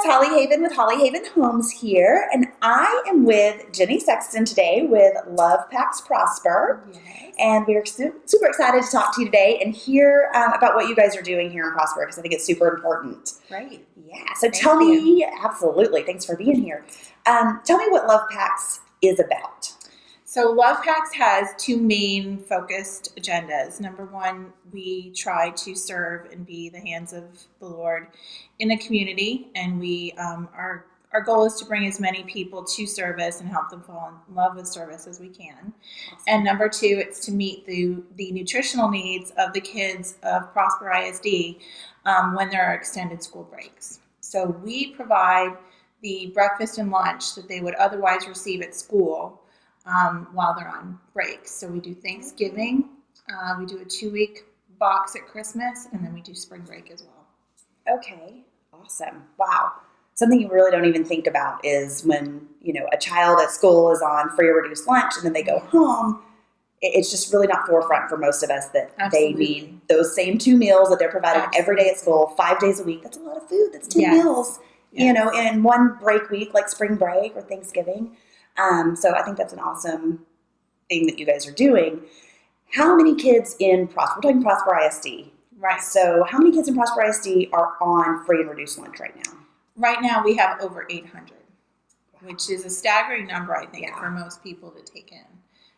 Holly Haven with Holly Haven Homes here, and I am with Jenny Sexton today with LovePacs Prosper. Yes. And we're super excited to talk to you today and hear about what you guys are doing here in Prosper, because I think it's super important. Right. Yeah, so tell me, absolutely, thanks for being here. Tell me what LovePacs is about. So LovePacs has two main focused agendas. Number one, we try to serve and be the hands of the Lord in the community, and we our goal is to bring as many people to service and help them fall in love with service as we can. Awesome. And number two, it's to meet the nutritional needs of the kids of Prosper ISD when there are extended school breaks. So we provide the breakfast and lunch that they would otherwise receive at school while they're on breaks. So we do Thanksgiving, we do a 2-week box at Christmas, and then we do spring break as well. Okay, awesome. Wow. Something you really don't even think about is when, a child at school is on free or reduced lunch and then they go home. It's just really not forefront for most of us that Absolutely. They need those same 2 meals that they're provided Absolutely. Every day at school, 5 days a week. That's a lot of food. That's 10 yes. meals, yes. In one break week like spring break or Thanksgiving. So I think that's an awesome thing that you guys are doing. How many kids in Prosper? We're talking Prosper ISD. Right. So how many kids in Prosper ISD are on free and reduced lunch right now? Right now we have over 800, which is a staggering number, I think, for most people to take in.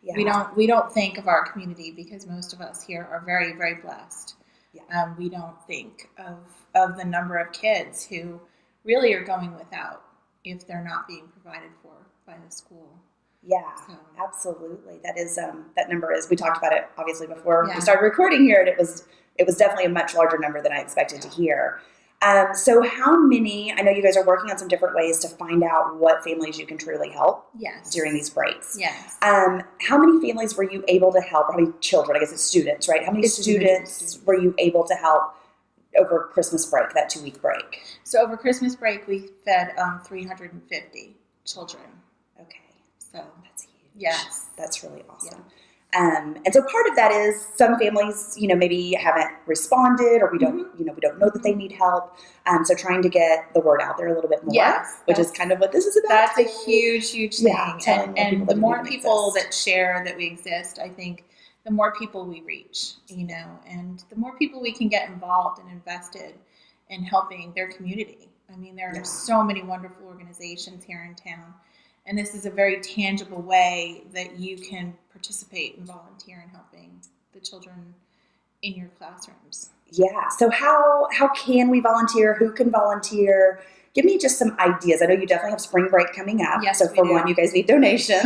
Yeah. We don't think of our community because most of us here are very, very blessed. Yeah. We don't think of the number of kids who really are going without if they're not being provided for by the school. Yeah, so. Absolutely. That is that number is. We talked about it obviously before we started recording here, and it was definitely a much larger number than I expected to hear. So how many? I know you guys are working on some different ways to find out what families you can truly help. Yes. During these breaks. Yes. How many families were you able to help? How many children? I guess it's students, right? How many students were you able to help over Christmas break, that 2-week break? So over Christmas break, we fed 350 children. Okay. So that's huge. Yes. That's really awesome. Yeah. And so part of that is some families, maybe haven't responded, or we don't, we don't know that they need help. So trying to get the word out there a little bit more, which is kind of what this is about. That's a huge, huge thing. Yeah, and the more people that share that we exist, I think the more people we reach, and the more people we can get involved and invested in helping their community. I mean, there are so many wonderful organizations here in town. And this is a very tangible way that you can participate and volunteer in helping the children in your classrooms. Yeah. So how can we volunteer? Who can volunteer? Give me just some ideas. I know you definitely have spring break coming up. Yes, so for one, you guys need donations.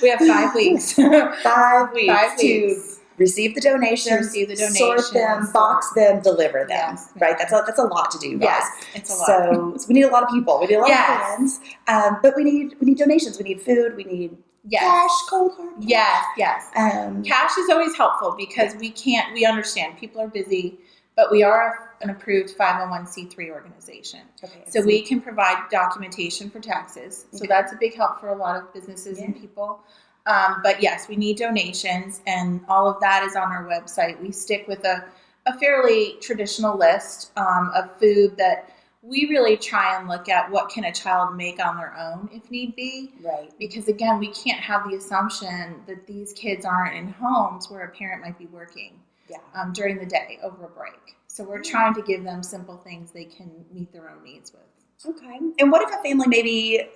We have 5 weeks. 5 weeks to receive the donations, sort them, box them, deliver them. Yes, right? That's a lot to do, guys. Yes, it's a lot. So we need a lot of people. We need a lot of hands. But we need donations. We need food. We need cash, cold hard cash. Yes. Cash is always helpful because we understand people are busy, but we are an approved 501c3 organization. Okay, so we can provide documentation for taxes. So that's a big help for a lot of businesses and people. But yes, we need donations, and all of that is on our website. We stick with a fairly traditional list of food that we really try and look at what can a child make on their own if need be. Right. Because again, we can't have the assumption that these kids aren't in homes where a parent might be working during the day over a break. So we're trying to give them simple things they can meet their own needs with. Okay. And what if a family maybe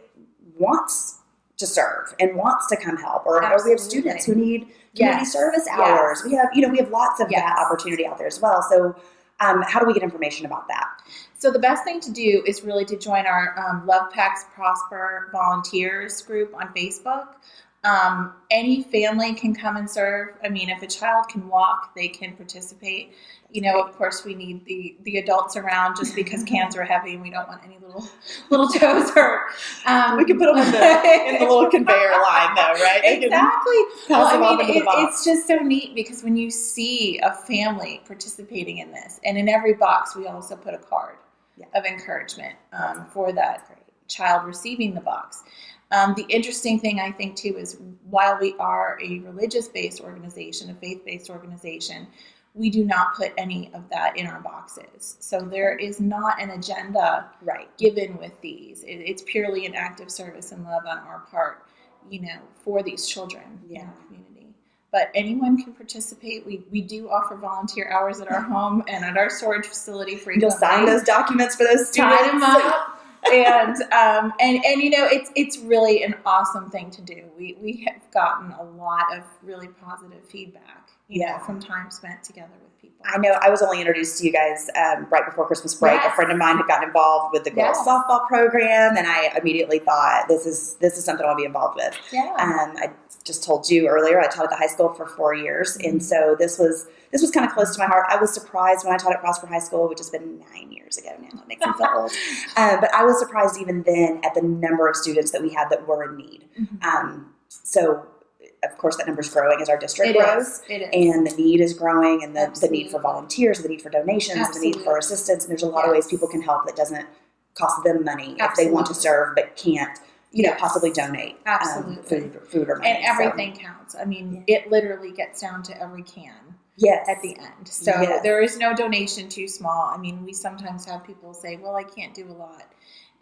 wants to serve and wants to come help, or we have students who need community service hours. We have lots of that opportunity out there as well. So how do we get information about that? So the best thing to do is really to join our LovePacs Prosper volunteers group on Facebook. Any family can come and serve. I mean, if a child can walk, they can participate. Of course, we need the adults around just because cans are heavy and we don't want any little toes hurt. We can put them in the little conveyor line, though, right? Exactly. It's just so neat because when you see a family participating in this, and in every box we also put a card of encouragement for that child receiving the box. The interesting thing I think too is while we are a religious-based organization, a faith-based organization, we do not put any of that in our boxes. So there is not an agenda given with these. It's purely an act of service and love on our part, for these children in our community. But anyone can participate. We do offer volunteer hours at our home and at our storage facility frequently. You'll sign those documents for those students. Sign them up. And it's really an awesome thing to do. We have gotten a lot of really positive feedback, from time spent together with people. I know I was only introduced to you guys right before Christmas break. Yes. A friend of mine had gotten involved with the girls softball program, and I immediately thought this is something I'll be involved with. Yeah. I just told you earlier I taught at the high school for 4 years, and so this was kind of close to my heart. I was surprised when I taught at Prosper High School, which has been 9 years ago now. It makes me feel old. But I was surprised even then at the number of students that we had that were in need. So, of course, that number is growing as our district grows. It is. And the need is growing, and the need for volunteers, and the need for donations, and the need for assistance. And there's a lot of ways people can help that doesn't cost them money if they want to serve but can't, possibly donate food or money. And everything counts. I mean, it literally gets down to every can. Yes. At the end. So there is no donation too small. I mean, we sometimes have people say, well, I can't do a lot.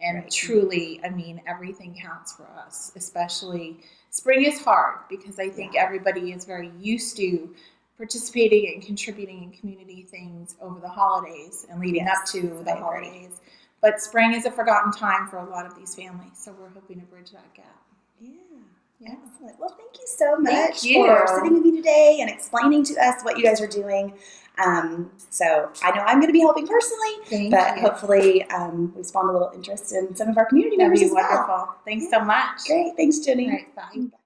And truly, I mean, everything counts for us, especially spring is hard because I think everybody is very used to participating and contributing in community things over the holidays and leading up to the holidays. But spring is a forgotten time for a lot of these families. So we're hoping to bridge that gap. Yeah. Excellent. Well, thank you so much for sitting with me today and explaining to us what you guys are doing. So I know I'm going to be helping personally, hopefully we spawned a little interest in some of our community members as well. That'd be wonderful. Thanks so much. Great. Thanks, Jenny. All right, bye.